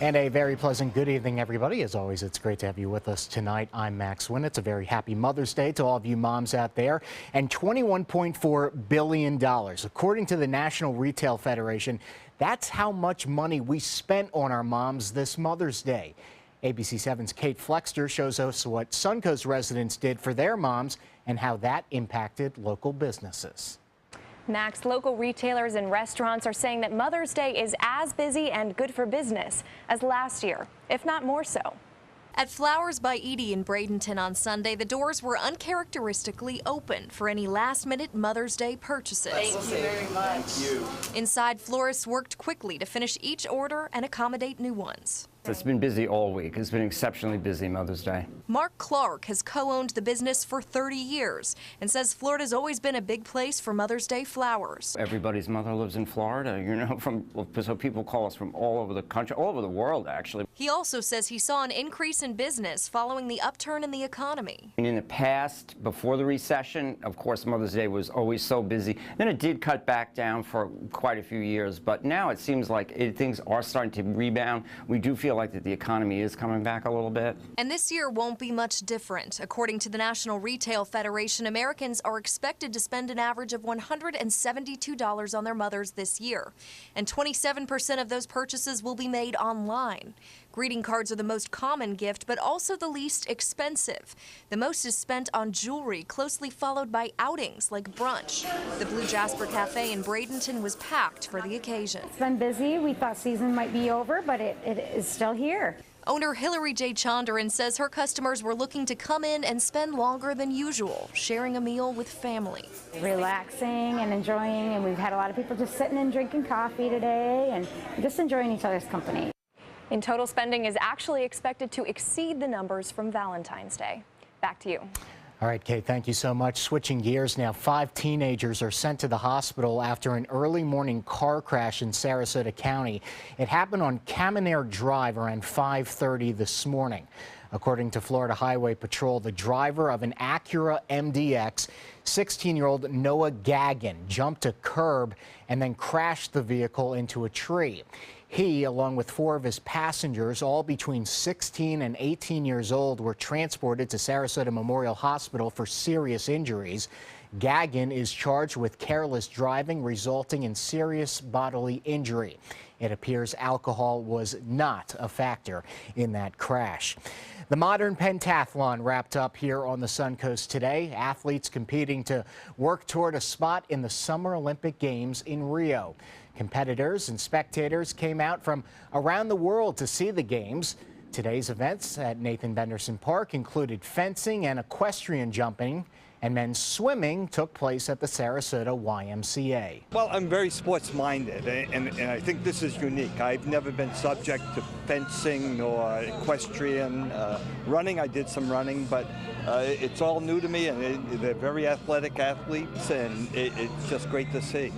And a very pleasant good evening, everybody. As always, it's great to have you with us tonight. I'm Max Winn. It's a very happy Mother's Day to all of you moms out there. And $21.4 billion. According to the National Retail Federation, that's how much money we spent on our moms this Mother's Day. ABC 7's Kate Flexter shows us what Suncoast residents did for their moms and how that impacted local businesses. Max, local retailers and restaurants are saying that Mother's Day is as busy and good for business as last year, if not more so. At Flowers by Edie in Bradenton on Sunday, the doors were uncharacteristically open for any last-minute Mother's Day purchases. Thank you very much. Thank you. Inside, florists worked quickly to finish each order and accommodate new ones. It's been busy all week. It's been exceptionally busy Mother's Day. Mark Clark has co-owned the business for 30 years and says Florida's always been a big place for Mother's Day flowers. Everybody's mother lives in Florida, you know, so people call us from all over the country, all over the world, actually. He also says he saw an increase in business following the upturn in the economy. In the past, before the recession, of course, Mother's Day was always so busy. Then it did cut back down for quite a few years, but now it seems like things are starting to rebound. We do feel like that the economy is coming back a little bit. And this year won't be much different. According to the National Retail Federation, Americans are expected to spend an average of $172 on their mothers this year. And 27% of those purchases will be made online. Greeting cards are the most common gift, but also the least expensive. The most is spent on jewelry, closely followed by outings like brunch. The Blue Jasper Cafe in Bradenton was packed for the occasion. It's been busy. We thought season might be over, but it is still here. Owner Hillary J. Chondaran says her customers were looking to come in and spend longer than usual, sharing a meal with family. Relaxing and enjoying, and we've had a lot of people just sitting and drinking coffee today and just enjoying each other's company. In total, spending is actually expected to exceed the numbers from Valentine's Day. Back to you. All right, Kate, thank you so much. Switching gears now, 5 teenagers are sent to the hospital after an early morning car crash in Sarasota County. It happened on Caminair Drive around 5:30 this morning. According to Florida Highway Patrol, the driver of an Acura MDX, 16-year-old Noah Gagin, jumped a curb and then crashed the vehicle into a tree. He, along with 4 of his passengers, all between 16 and 18 years old, were transported to Sarasota Memorial Hospital for serious injuries. Gagin is charged with careless driving resulting in serious bodily injury. It appears alcohol was not a factor in that crash. The modern pentathlon wrapped up here on the Suncoast today. Athletes competing to work toward a spot in the Summer Olympic Games in Rio. Competitors and spectators came out from around the world to see the games. Today's events at Nathan Benderson Park included fencing and equestrian jumping, and men's swimming took place at the Sarasota YMCA. Well, I'm very sports-minded, and I think this is unique. I've never been subject to fencing or equestrian. Running, I did some running, but it's all new to me, and they're very athletic athletes, and it's just great to see.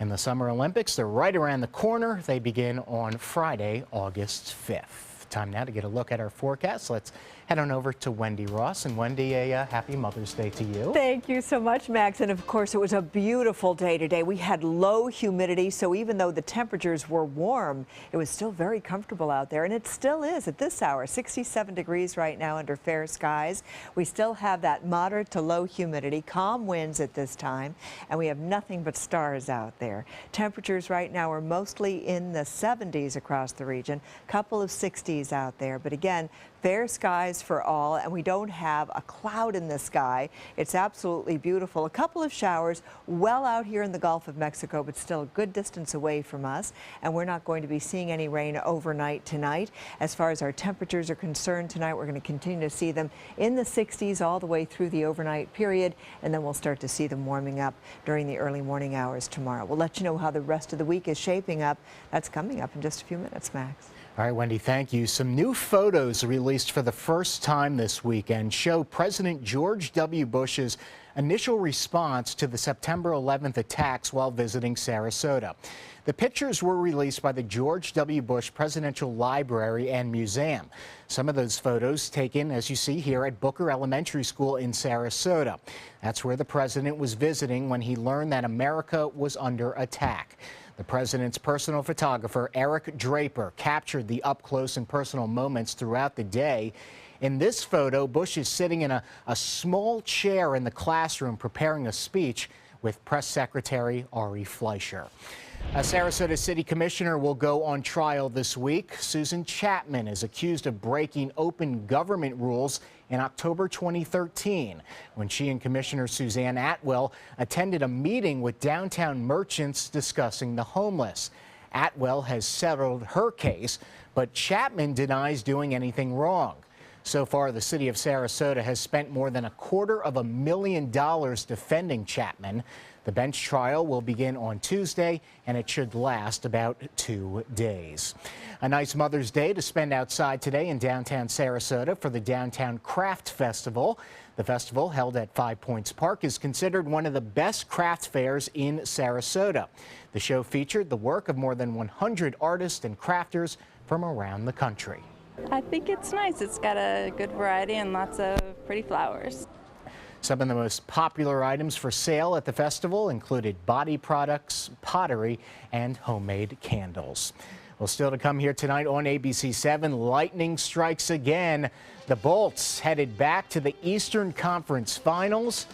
And the Summer Olympics, they're right around the corner. They begin on Friday, August 5th. Time now to get a look at our forecast. Let's head on over to Wendy Ross. And Wendy, a happy Mother's Day to you. Thank you so much, Max. And of course, it was a beautiful day today. We had low humidity, so even though the temperatures were warm, it was still very comfortable out there. And it still is at this hour, 67 degrees right now under fair skies. We still have that moderate to low humidity, calm winds at this time, and we have nothing but stars out there. Temperatures right now are mostly in the 70s across the region, couple of 60s out there. But again, fair skies for all, and we don't have a cloud in the sky. It's absolutely beautiful. A couple of showers well out here in the Gulf of Mexico, but still a good distance away from us, and we're not going to be seeing any rain overnight tonight. As far as our temperatures are concerned tonight, we're going to continue to see them in the 60s all the way through the overnight period, and then we'll start to see them warming up during the early morning hours tomorrow. We'll let you know how the rest of the week is shaping up. That's coming up in just a few minutes, Max. All right, Wendy, thank you. Some new photos released for the first time this weekend show President George W. Bush's initial response to the September 11th attacks while visiting Sarasota. The pictures were released by the George W. Bush Presidential Library and Museum. Some of those photos taken, as you see here, at Booker Elementary School in Sarasota. That's where the president was visiting when he learned that America was under attack. The president's personal photographer, Eric Draper, captured the up-close and personal moments throughout the day. In this photo, Bush is sitting in a small chair in the classroom preparing a speech with Press Secretary Ari Fleischer. A Sarasota City Commissioner will go on trial this week. Susan Chapman is accused of breaking open government rules in October 2013 when she and Commissioner Suzanne Atwell attended a meeting with downtown merchants discussing the homeless. Atwell has settled her case, but Chapman denies doing anything wrong. So far, the city of Sarasota has spent more than $250,000 defending Chapman. The bench trial will begin on Tuesday, and it should last about 2 days. A nice Mother's Day to spend outside today in downtown Sarasota for the Downtown Craft Festival. The festival, held at 5 Points Park, is considered one of the best craft fairs in Sarasota. The show featured the work of more than 100 artists and crafters from around the country. I think it's nice. It's got a good variety and lots of pretty flowers. Some of the most popular items for sale at the festival included body products, pottery, and homemade candles. Well, still to come here tonight on ABC7, lightning strikes again. The Bolts headed back to the Eastern Conference Finals.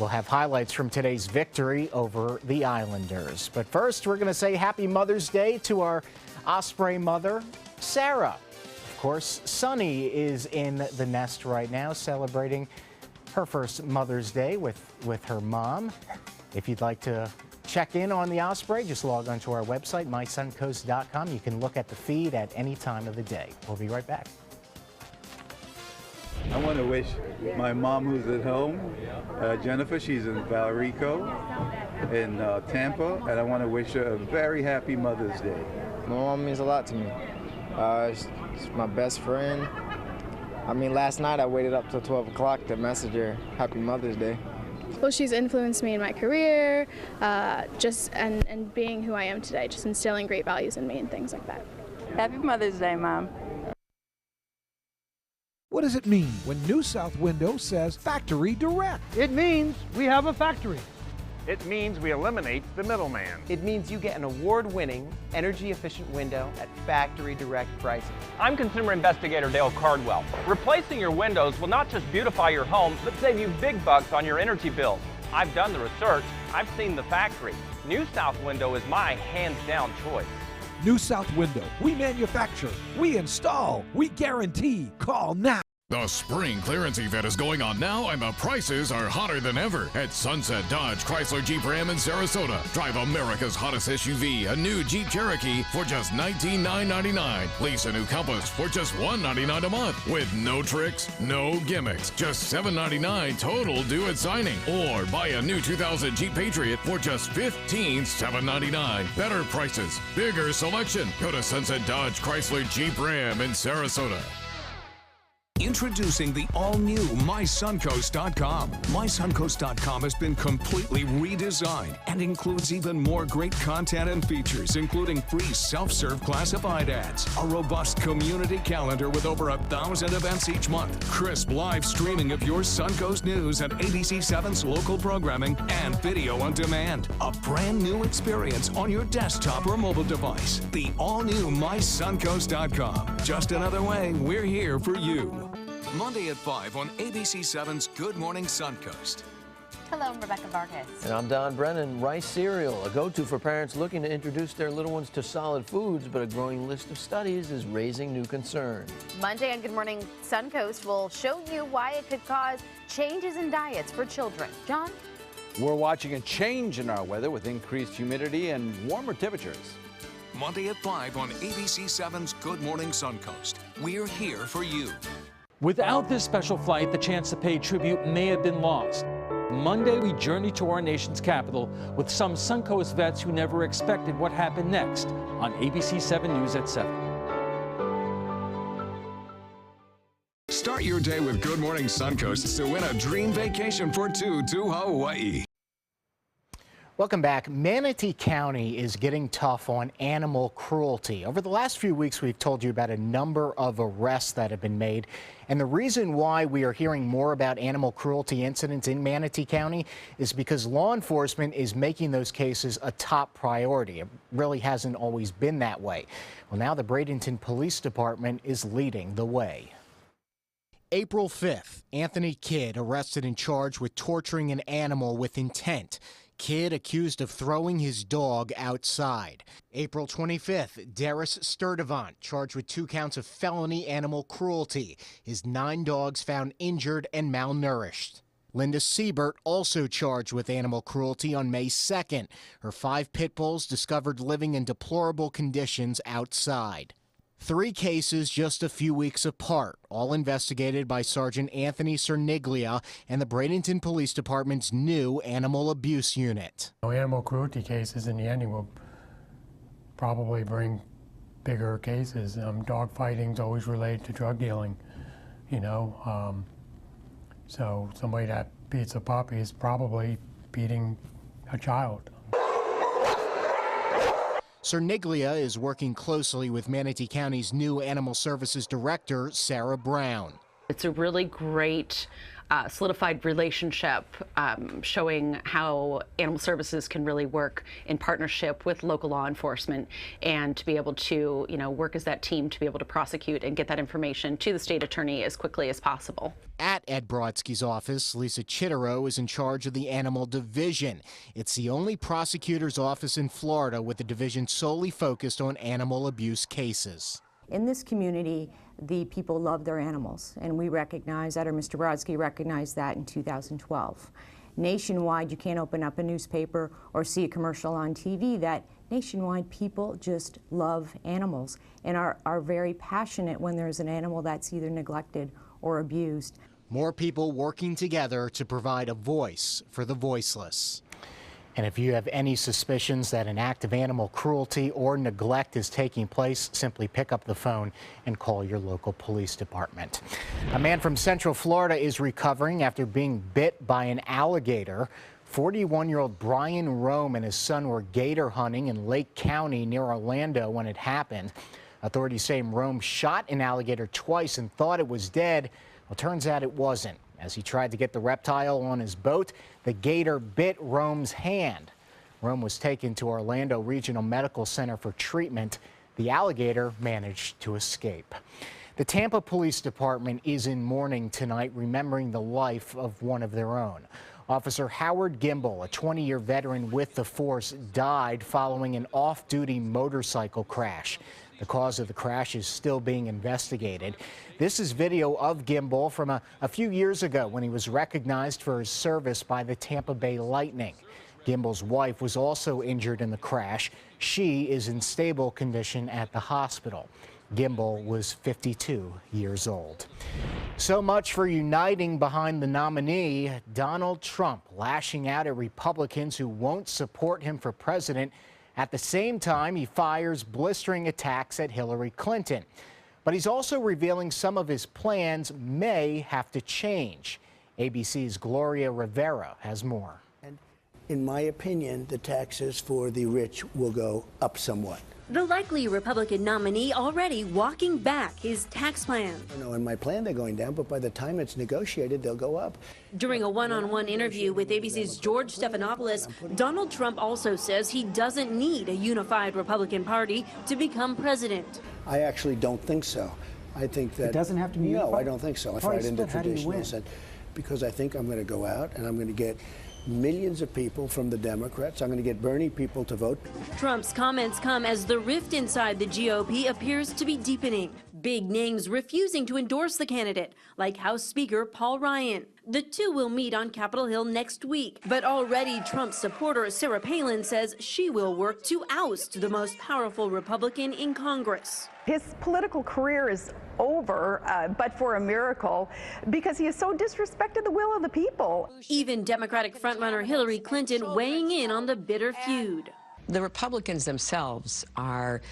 We'll have highlights from today's victory over the Islanders. But first, we're going to say Happy Mother's Day to our Osprey mother, Sarah. Of course, Sunny is in the nest right now celebrating her first Mother's Day with her mom. If you'd like to check in on the Osprey, just log on to our website, mysuncoast.com. You can look at the feed at any time of the day. We'll be right back. I want to wish my mom, who's at home, Jennifer, she's in Valrico in Tampa, and I want to wish her a very happy Mother's Day. My mom means a lot to me. She's my best friend. I mean, last night I waited up till 12 o'clock to message her Happy Mother's Day. Well, she's influenced me in my career, and being who I am today, just instilling great values in me and things like that. Happy Mother's Day, Mom. What does it mean when New South Window says Factory Direct? It means we have a factory. It means we eliminate the middleman. It means you get an award-winning, energy-efficient window at factory direct pricing. I'm consumer investigator Dale Cardwell. Replacing your windows will not just beautify your home, but save you big bucks on your energy bills. I've done the research. I've seen the factory. New South Window is my hands-down choice. New South Window. We manufacture, we install, we guarantee. Call now. The spring clearance event is going on now, and the prices are hotter than ever at Sunset Dodge Chrysler Jeep Ram in Sarasota. Drive America's hottest SUV, a new Jeep Cherokee, for just $19,999. Lease a new Compass for just $199 a month with no tricks, no gimmicks. Just $799 total due at signing. Or buy a new 2000 Jeep Patriot for just $15,799. Better prices, bigger selection. Go to Sunset Dodge Chrysler Jeep Ram in Sarasota. Introducing the all-new MySuncoast.com. MySuncoast.com has been completely redesigned and includes even more great content and features, including free self-serve classified ads, a robust community calendar with over 1,000 events each month, crisp live streaming of your Suncoast news and ABC7's local programming, and video on demand. A brand new experience on your desktop or mobile device. The all-new MySuncoast.com. Just another way we're here for you. Monday at 5 on ABC7's Good Morning Suncoast. Hello, I'm Rebecca Vargas. And I'm Don Brennan. Rice cereal, a go-to for parents looking to introduce their little ones to solid foods, but a growing list of studies is raising new concern. Monday on Good Morning Suncoast will show you why it could cause changes in diets for children. John? We're watching a change in our weather with increased humidity and warmer temperatures. Monday at 5 on ABC7's Good Morning Suncoast. We're here for you. Without this special flight, the chance to pay tribute may have been lost. Monday, we journey to our nation's capital with some Suncoast vets who never expected what happened next on ABC7 News at 7. Start your day with Good Morning Suncoast to win a dream vacation for two to Hawaii. Welcome back. Manatee County is getting tough on animal cruelty. Over the last few weeks, we've told you about a number of arrests that have been made. And the reason why we are hearing more about animal cruelty incidents in Manatee County is because law enforcement is making those cases a top priority. It really hasn't always been that way. Well, now the Bradenton Police Department is leading the way. April 5th, Anthony Kidd arrested and charged with torturing an animal with intent. Kidd accused of throwing his dog outside. April 25th, Darius Sturdivant charged with 2 counts of felony animal cruelty. His 9 dogs found injured and malnourished. Linda Siebert also charged with animal cruelty on May 2nd. Her 5 pit bulls discovered living in deplorable conditions outside. 3 cases just a few weeks apart, all investigated by Sergeant Anthony Cerniglia and the Bradenton Police Department's new Animal Abuse Unit. Animal cruelty cases in the ending will probably bring bigger cases. Dog fighting's always related to drug dealing, you know. So somebody that beats a puppy is probably beating a child. Cerniglia is working closely with Manatee County's new Animal Services Director, Sarah Brown. It's a really great solidified relationship showing how animal services can really work in partnership with local law enforcement and to be able to, work as that team to be able to prosecute and get that information to the state attorney as quickly as possible. At Ed Brodsky's office, Lisa Chittero is in charge of the Animal Division. It's the only prosecutor's office in Florida with a division solely focused on animal abuse cases. In this community, the people love their animals, and we recognize that, or Mr. Brodsky recognized that in 2012. Nationwide, you can't open up a newspaper or see a commercial on TV that nationwide people just love animals and are very passionate when there's an animal that's either neglected or abused. More people working together to provide a voice for the voiceless. And if you have any suspicions that an act of animal cruelty or neglect is taking place, simply pick up the phone and call your local police department. A man from Central Florida is recovering after being bit by an alligator. 41-year-old Brian Rome and his son were gator hunting in Lake County near Orlando when it happened. Authorities say Rome shot an alligator twice and thought it was dead. Well, turns out it wasn't. As he tried to get the reptile on his boat, the gator bit Rome's hand. Rome was taken to Orlando Regional Medical Center for treatment. The alligator managed to escape. The Tampa Police Department is in mourning tonight, remembering the life of one of their own. Officer Howard Gimbel, a 20-year veteran with the force, died following an off-duty motorcycle crash. The cause of the crash is still being investigated. This is video of Gimbel from a few years ago when he was recognized for his service by the Tampa Bay Lightning. Gimbel's wife was also injured in the crash. She is in stable condition at the hospital. Gimbel was 52 years old. So much for uniting behind the nominee. Donald Trump lashing out at Republicans who won't support him for president. At the same time, he fires blistering attacks at Hillary Clinton. But he's also revealing some of his plans may have to change. ABC's Gloria Rivera has more. In my opinion, the taxes for the rich will go up somewhat. The likely Republican nominee already walking back his tax plan. I know in my plan they're going down, but by the time it's negotiated, they'll go up. During a one-on-one interview with ABC's George Stephanopoulos, Donald Trump also says he doesn't need a unified Republican Party to become president. I actually don't think so. I think that... It doesn't have to be unified? No, I don't think so. If I into traditionalists, because I think I'm going to go out and I'm going to get millions of people from the Democrats. I'm going to get Bernie people to vote. Trump's comments come as the rift inside the GOP appears to be deepening. Big names refusing to endorse the candidate, like House Speaker Paul Ryan. The two will meet on Capitol Hill next week. But already Trump supporter Sarah Palin says she will work to oust the most powerful Republican in Congress. His political career is over, but for a miracle, because he has so disrespected the will of the people. Even Democratic frontrunner Hillary Clinton weighing in on the bitter feud. The Republicans themselves are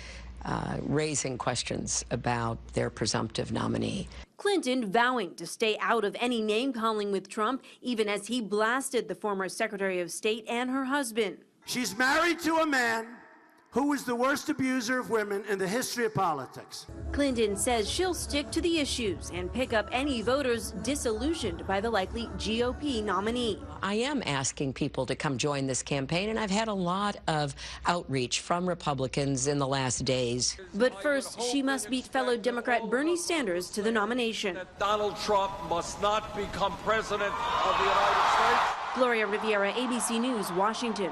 raising questions about their presumptive nominee. Clinton vowing to stay out of any name-calling with Trump, even as he blasted the former Secretary of State and her husband. She's married to a man who was the worst abuser of women in the history of politics. Clinton says she'll stick to the issues and pick up any voters disillusioned by the likely GOP nominee. I am asking people to come join this campaign, and I've had a lot of outreach from Republicans in the last days. But first, she must beat fellow Democrat Bernie Sanders to the nomination. Donald Trump must not become president of the United States. Gloria Riviera, ABC News, Washington.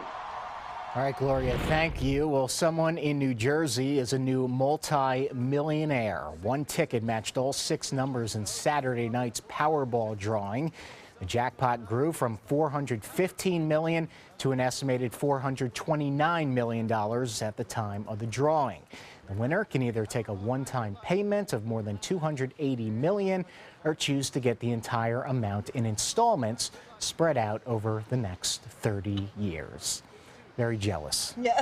All right, Gloria, thank you. Well, someone in New Jersey is a new multi-millionaire. One ticket matched all 6 numbers in Saturday night's Powerball drawing. The jackpot grew from $415 million to an estimated $429 million at the time of the drawing. The winner can either take a one-time payment of more than $280 million or choose to get the entire amount in installments spread out over the next 30 years. Very jealous. Yeah.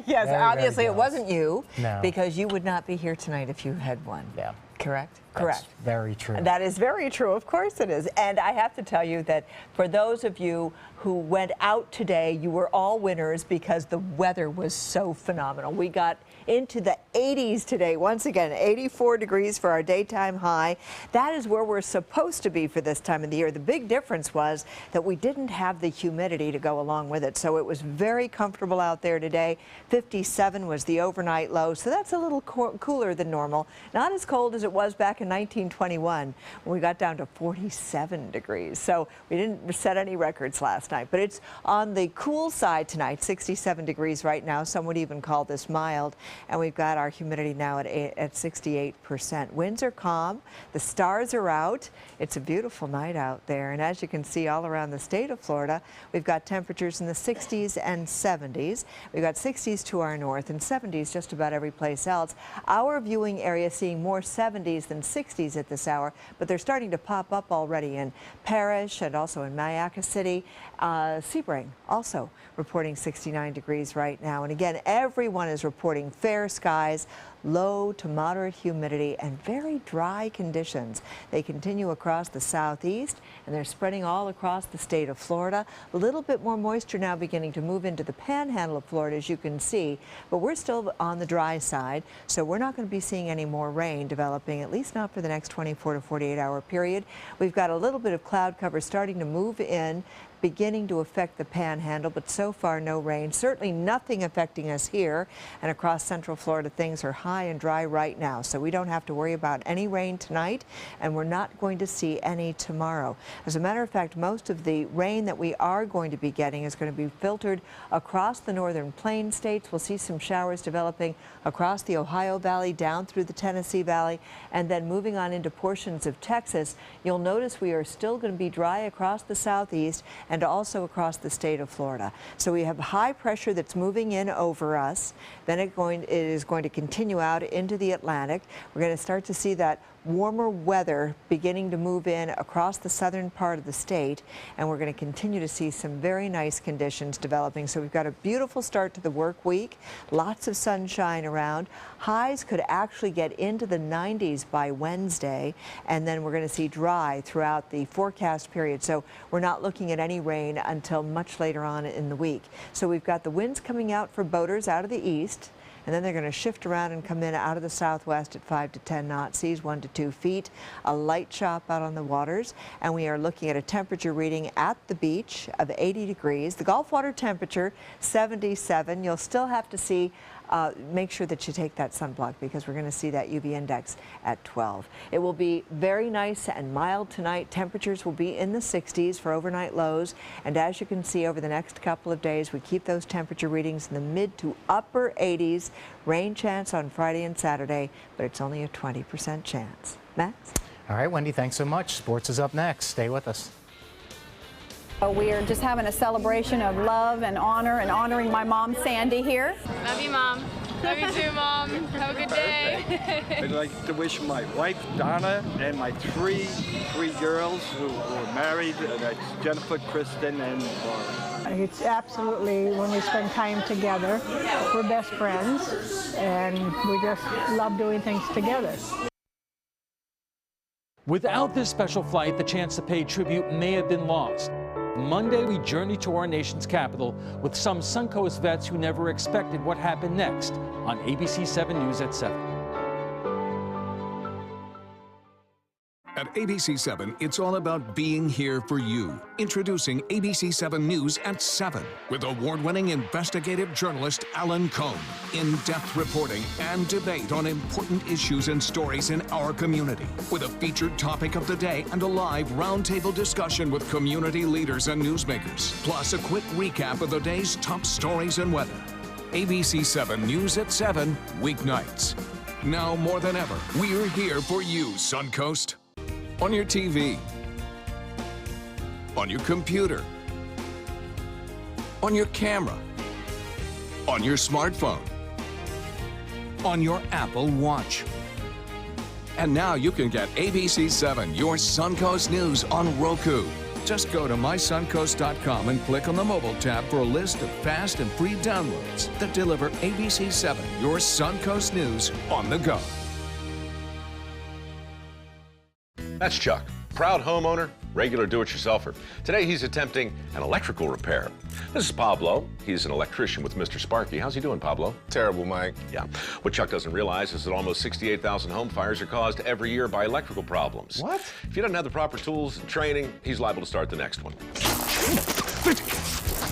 Yes, very, obviously very it wasn't you, No. because you would not be here tonight if you had won. Yeah. Correct? That's Correct. very true. That is very true. Of course it is. And I have to tell you that for those of you who went out today, you were all winners because the weather was so phenomenal. We got into the 80s today. Once again, 84 degrees for our daytime high. That is where we're supposed to be for this time of the year. The big difference was that we didn't have the humidity to go along with it. So it was very comfortable out there today. 57 was the overnight low. So that's a little cooler than normal. Not as cold as it was back in 1921 when we got down to 47 degrees. So we didn't set any records last night. But it's on the cool side tonight, 67 degrees right now. Some would even call this mild. And we've got our humidity now at 68%. Winds are calm. The stars are out. It's a beautiful night out there. And as you can see all around the state of Florida, we've got temperatures in the 60s and 70s. We've got 60s to our north and 70s just about every place else. Our viewing area seeing more 70s than 60s at this hour, but they're starting to pop up already in Parrish and also in Mayaca City. Sebring also reporting 69 degrees right now. And again, everyone is reporting fair skies, low to moderate humidity, and very dry conditions. They continue across the southeast, and they're spreading all across the state of Florida. A little bit more moisture now beginning to move into the panhandle of Florida, as you can see, but we're still on the dry side, so we're not going to be seeing any more rain developing, at least not for the next 24 to 48 hour period. We've got a little bit of cloud cover starting to move in, beginning to affect the panhandle, but so far no rain. Certainly nothing affecting us here, and across central Florida things are high and dry right now, so we don't have to worry about any rain tonight, and we're not going to see any tomorrow. As a matter of fact, most of the rain that we are going to be getting is going to be filtered across the northern plain states. We'll see some showers developing across the Ohio Valley, down through the Tennessee Valley, and then moving on into portions of Texas. You'll notice we are still going to be dry across the southeast and also across the state of Florida. So we have high pressure that's moving in over us. Then it is going to continue out into the Atlantic. We're going to start to see that warmer weather beginning to move in across the southern part of the state, and we're going to continue to see some very nice conditions developing. So we've got a beautiful start to the work week, lots of sunshine around. Highs could actually get into the 90s by Wednesday, and then we're going to see dry throughout the forecast period. So we're not looking at any rain until much later on in the week. So we've got the winds coming out for boaters out of the east, and then they're going to shift around and come in out of the southwest at 5 to 10 knots, seas 1 to 2 feet, a light chop out on the waters, and we are looking at a temperature reading at the beach of 80 degrees. The Gulf water temperature 77. You'll still have to see make sure that you take that sunblock because we're going to see that UV index at 12. It will be very nice and mild tonight. Temperatures will be in the 60s for overnight lows, and as you can see over the next couple of days, we keep those temperature readings in the mid to upper 80s. Rain chance on Friday and Saturday, but it's only a 20% chance. Max? All right, Wendy, thanks so much. Sports is up next. Stay with us. We are just having a celebration of love and honor and honoring my mom, Sandy, here. Love you, Mom. Love you too, Mom. Have a good day. I'd like to wish my wife, Donna, and my three girls who were married. That's Jennifer, Kristen, and Laura. It's absolutely, when we spend time together, we're best friends, and we just love doing things together. Without this special flight, the chance to pay tribute may have been lost. Monday, we journey to our nation's capital with some Suncoast vets who never expected what happened next on ABC 7 News at 7. At ABC 7, it's all about being here for you. Introducing ABC 7 News at 7 with award-winning investigative journalist Alan Cohn. In-depth reporting and debate on important issues and stories in our community. With a featured topic of the day and a live roundtable discussion with community leaders and newsmakers. Plus a quick recap of the day's top stories and weather. ABC 7 News at 7, weeknights. Now more than ever, we're here for you, Suncoast. On your TV, on your computer, on your camera, on your smartphone, on your Apple Watch. And now you can get ABC 7, your Suncoast News on Roku. Just go to mysuncoast.com and click on the mobile tab for a list of fast and free downloads that deliver ABC 7, your Suncoast News on the go. That's Chuck, proud homeowner, regular do-it-yourselfer. Today he's attempting an electrical repair. This is Pablo. He's an electrician with Mr. Sparky. How's he doing, Pablo? Terrible, Mike. Yeah. What Chuck doesn't realize is that almost 68,000 home fires are caused every year by electrical problems. What? If he doesn't have the proper tools and training, he's liable to start the next one.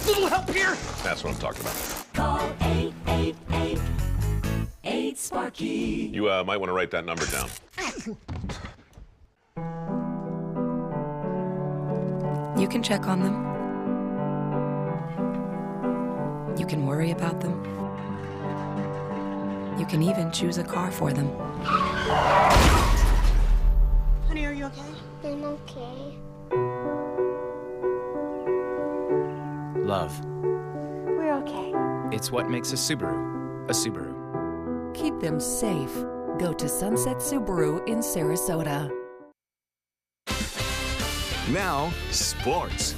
Little help here! That's what I'm talking about. Call 888-8-SPARKY. You might want to write that number down. You can check on them. You can worry about them. You can even choose a car for them. Honey, are you okay? I'm okay. Love. We're okay. It's what makes a Subaru a Subaru. Keep them safe. Go to Sunset Subaru in Sarasota. Now, sports.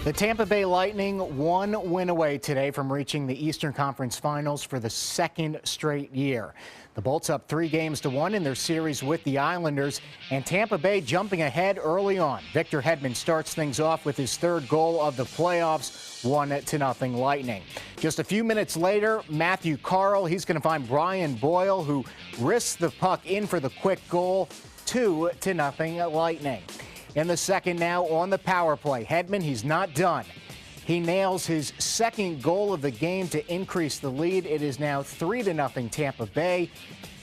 The Tampa Bay Lightning one win away today from reaching the Eastern Conference Finals for the second straight year. The Bolts up 3-1 in their series with the Islanders, and Tampa Bay jumping ahead early on. Victor Hedman starts things off with his third goal of the playoffs, 1-0 Lightning. Just a few minutes later, Matthew Carle, he's going to find Brian Boyle, who risks the puck in for the quick goal, 2-0 Lightning. In the second now on the power play, Hedman, he's not done. He nails his second goal of the game to increase the lead. It is now 3-0 Tampa Bay.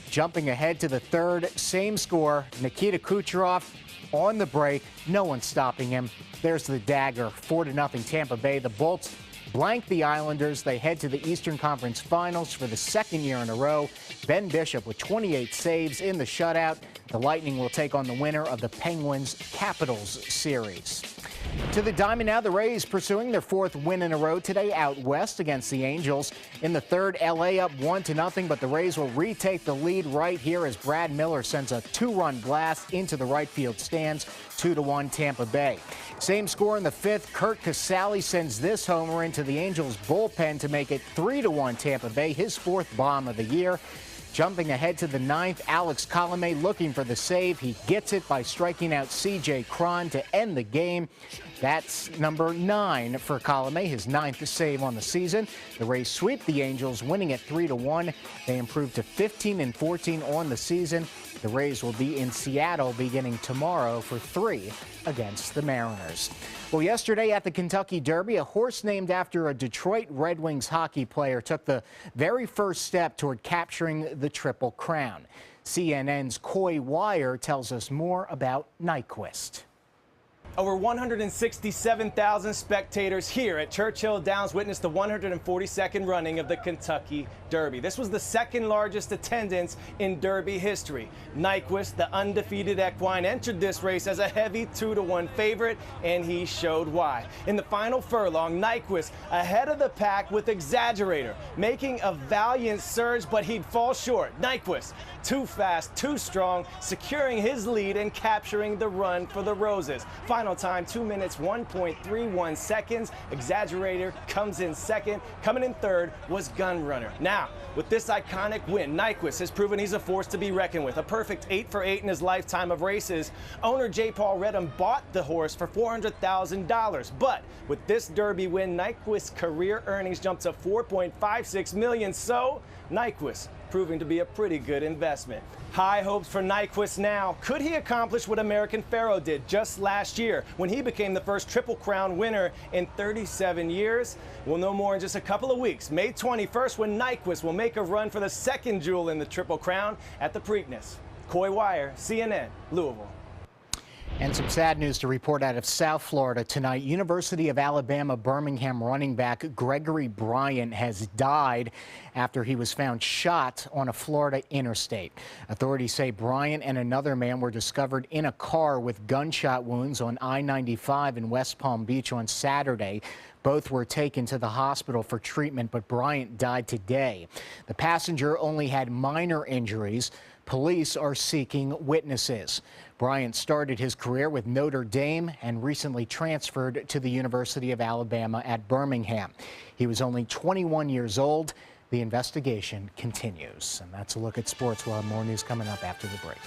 Jumping ahead to the third, same score, Nikita Kucherov on the break. No one's stopping him. There's the dagger, 4-0 Tampa Bay. The Bolts blank the Islanders. They head to the Eastern Conference Finals for the second year in a row. Ben Bishop with 28 saves in the shutout. The Lightning will take on the winner of the Penguins-Capitals series. To the Diamond now, the Rays pursuing their fourth win in a row today out west against the Angels. In the third, LA up 1-0, but the Rays will retake the lead right here as Brad Miller sends a two-run blast into the right field stands, 2-1 Tampa Bay. Same score in the fifth. Kurt Casale sends this homer into the Angels bullpen to make it 3-1 Tampa Bay, his fourth bomb of the year. Jumping ahead to the ninth, Alex Colomé looking for the save. He gets it by striking out C.J. Cron to end the game. That's number 9 for Colomé, his 9th save on the season. The Rays sweep the Angels, winning at 3-1. They improve to 15-14 on the season. The Rays will be in Seattle beginning tomorrow for 3 against the Mariners. Well, yesterday at the Kentucky Derby, a horse named after a Detroit Red Wings hockey player took the very first step toward capturing the Triple Crown. CNN's Coy Wire tells us more about Nyquist. Over 167,000 spectators here at Churchill Downs witnessed the 142nd running of the Kentucky Derby. This was the second largest attendance in Derby history. Nyquist, the undefeated equine, entered this race as a heavy 2-1 favorite, and he showed why. In the final furlong, Nyquist ahead of the pack with Exaggerator, making a valiant surge, but he'd fall short. Nyquist, too fast, too strong, securing his lead and capturing the run for the Roses. Finally, Final time, 2 minutes, 1.31 seconds. Exaggerator comes in second. Coming in third was Gun Runner. Now, with this iconic win, Nyquist has proven he's a force to be reckoned with. A perfect 8 for 8 in his lifetime of races. Owner J. Paul Redham bought the horse for $400,000. But with this Derby win, Nyquist's career earnings jumped to $4.56 million. So, Nyquist proving to be a pretty good investment. High hopes for Nyquist now. Could he accomplish what American Pharoah did just last year when he became the first Triple Crown winner in 37 years? We'll know more in just a couple of weeks. May 21st, when Nyquist will make a run for the second jewel in the Triple Crown at the Preakness. Coy Wire, CNN, Louisville. And some sad news to report out of South Florida tonight. University of Alabama Birmingham running back Gregory Bryant has died after he was found shot on a Florida interstate. Authorities say Bryant and another man were discovered in a car with gunshot wounds on I-95 in West Palm Beach on Saturday. Both were taken to the hospital for treatment, but Bryant died today. The passenger only had minor injuries. Police are seeking witnesses. Bryant started his career with Notre Dame and recently transferred to the University of Alabama at Birmingham. He was only 21 years old. The investigation continues. And that's a look at sports. We'll have more news coming up after the break.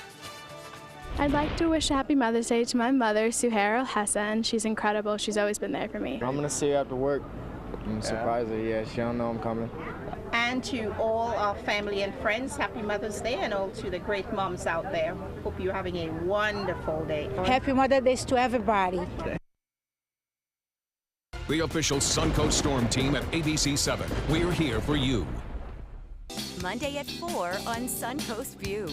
I'd like to wish a happy Mother's Day to my mother, Suhair Hassan. She's incredible. She's always been there for me. I'm going to see her after work and surprise her. Yeah, she don't know I'm coming. And to all our family and friends, happy Mother's Day, and all to the great moms out there. Hope you're having a wonderful day. Happy Mother's Day to everybody. The official Suncoast Storm team at ABC 7. We're here for you. Monday at 4 on Suncoast View.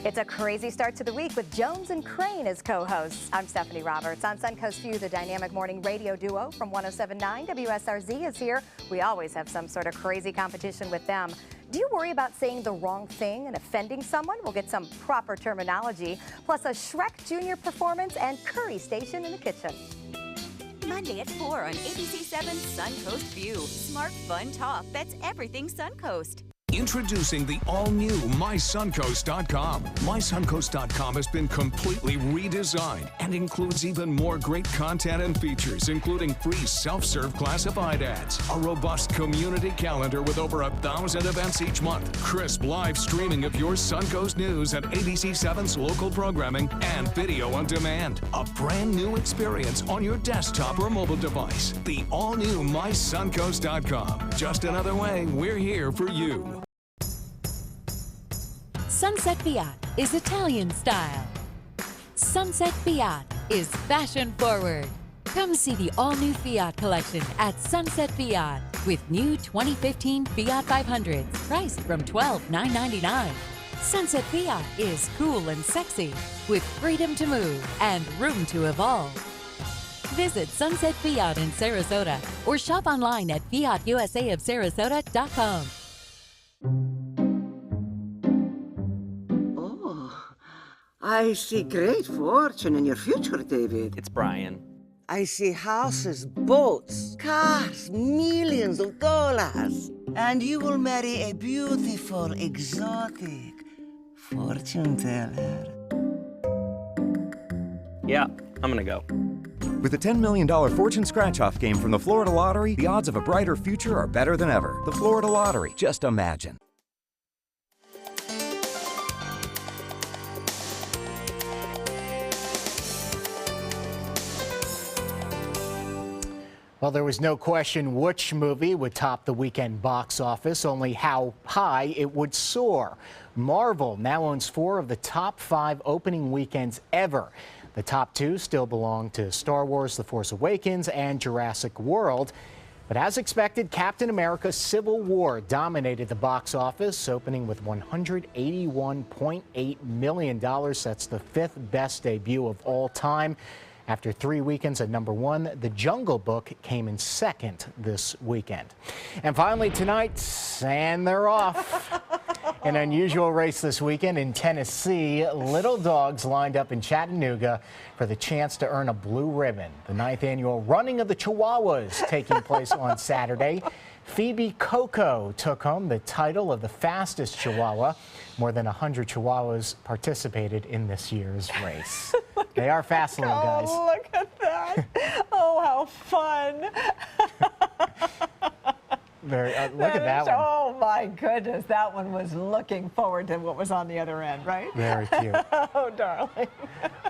It's a crazy start to the week with Jones and Crane as co-hosts. I'm Stephanie Roberts. On Suncoast View, the dynamic morning radio duo from 107.9 WSRZ is here. We always have some sort of crazy competition with them. Do you worry about saying the wrong thing and offending someone? We'll get some proper terminology, plus a Shrek Jr. performance and Curry Station in the kitchen. Monday at 4 on ABC 7 Suncoast View. Smart, fun talk that's everything Suncoast. Introducing the all-new MySuncoast.com. MySuncoast.com has been completely redesigned and includes even more great content and features, including free self-serve classified ads, a robust community calendar with over 1,000 events each month, crisp live streaming of your Suncoast news and ABC 7's local programming, and video on demand. A brand new experience on your desktop or mobile device. The all-new MySuncoast.com. Just another way we're here for you. Sunset Fiat is Italian style. Sunset Fiat is fashion forward. Come see the all-new Fiat collection at Sunset Fiat with new 2015 Fiat 500s priced from $12,999. Sunset Fiat is cool and sexy with freedom to move and room to evolve. Visit Sunset Fiat in Sarasota or shop online at fiatusaofsarasota.com. I see great fortune in your future, David. It's Brian. I see houses, boats, cars, millions of dollars. And you will marry a beautiful, exotic fortune teller. Yeah, I'm gonna go. With a $10 million fortune scratch-off game from the Florida Lottery, the odds of a brighter future are better than ever. The Florida Lottery. Just imagine. Well, there was no question which movie would top the weekend box office, only how high it would soar. Marvel now owns 4 of the top 5 opening weekends ever. The top 2 still belong to Star Wars: The Force Awakens and Jurassic World. But as expected, Captain America: Civil War dominated the box office, opening with $181.8 million. That's the 5th best debut of all time. After 3 weekends at #1, The Jungle Book came in 2nd this weekend. And finally tonight, and they're off. An unusual race this weekend in Tennessee. Little dogs lined up in Chattanooga for the chance to earn a blue ribbon. The 9th annual Running of the Chihuahuas taking place on Saturday. Phoebe Coco took home the title of the fastest Chihuahua. More than 100 Chihuahuas participated in this year's race. They are fast little guys. Oh, look at that. Oh, how fun. Look at that one. Oh, my goodness. That one was looking forward to what was on the other end, right? Very cute. Oh, darling.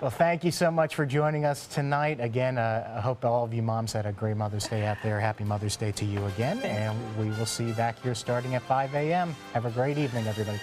Well, thank you so much for joining us tonight. Again, I hope all of you moms had a great Mother's Day out there. Happy Mother's Day to you again. And we will see you back here starting at 5 a.m. Have a great evening, everybody.